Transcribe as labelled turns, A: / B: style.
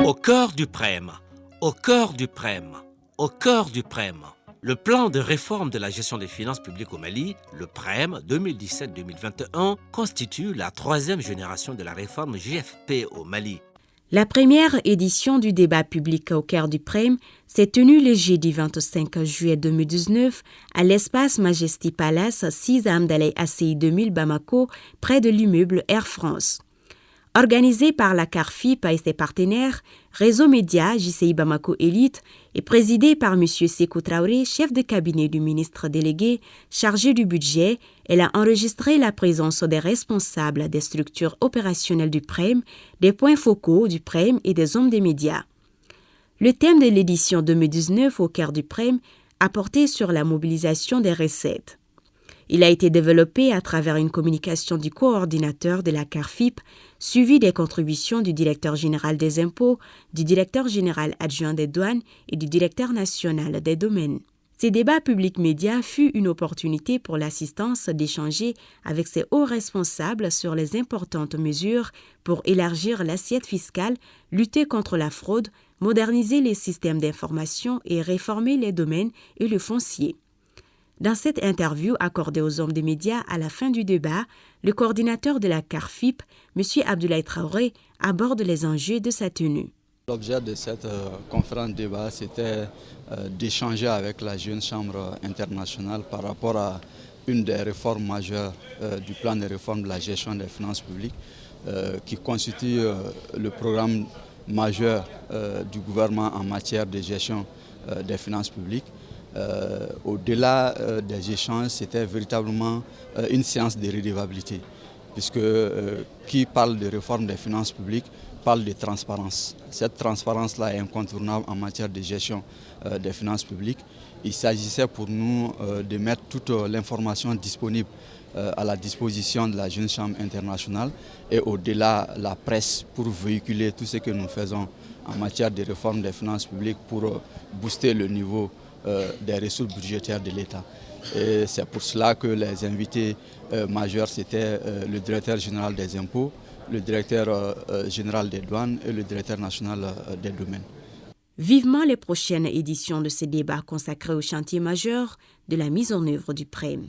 A: Au cœur du PREM, au cœur du PREM, au cœur du PREM. Le plan de réforme de la gestion des finances publiques au Mali, le PREM 2017-2021, constitue la troisième génération de la réforme GFP au Mali.
B: La première édition du débat public au cœur du PREM s'est tenue le jeudi 25 juillet 2019 à l'espace Majesty Palace 6 Amdalay ACI 2000 Bamako, près de l'immeuble Air France. Organisé par la CARFIP et ses partenaires, Réseau Média JCI Bamako Elite et présidé par M. Sékou Traoré, chef de cabinet du ministre délégué chargé du budget, elle a enregistré la présence des responsables des structures opérationnelles du PREM, des points focaux du PREM et des hommes des médias. Le thème de l'édition 2019 au cœur du PREM a porté sur la mobilisation des recettes. Il a été développé à travers une communication du coordinateur de la CARFIP, suivi des contributions du directeur général des impôts, du directeur général adjoint des douanes et du directeur national des domaines. Ces débats publics médias fut une opportunité pour l'assistance d'échanger avec ces hauts responsables sur les importantes mesures pour élargir l'assiette fiscale, lutter contre la fraude, moderniser les systèmes d'information et réformer les domaines et le foncier. Dans cette interview accordée aux hommes des médias à la fin du débat, le coordinateur de la CARFIP, M. Abdoulaye Traoré, aborde les enjeux de sa tenue.
C: L'objet de cette conférence de débat, c'était d'échanger avec la Jeune Chambre internationale par rapport à une des réformes majeures du plan de réforme de la gestion des finances publiques, qui constitue le programme majeur du gouvernement en matière de gestion des finances publiques. Au-delà des échanges, c'était véritablement une séance de redevabilité, puisque qui parle de réforme des finances publiques parle de transparence. Cette transparence-là est incontournable en matière de gestion des finances publiques. Il s'agissait pour nous de mettre toute l'information disponible à la disposition de la Jeune Chambre internationale et au-delà la presse pour véhiculer tout ce que nous faisons en matière de réforme des finances publiques pour booster le niveau des ressources budgétaires de l'État. Et c'est pour cela que les invités majeurs, c'était le directeur général des impôts, le directeur général des douanes et le directeur national des domaines.
B: Vivement les prochaines éditions de ces débats consacrés au chantier majeur de la mise en œuvre du PREM.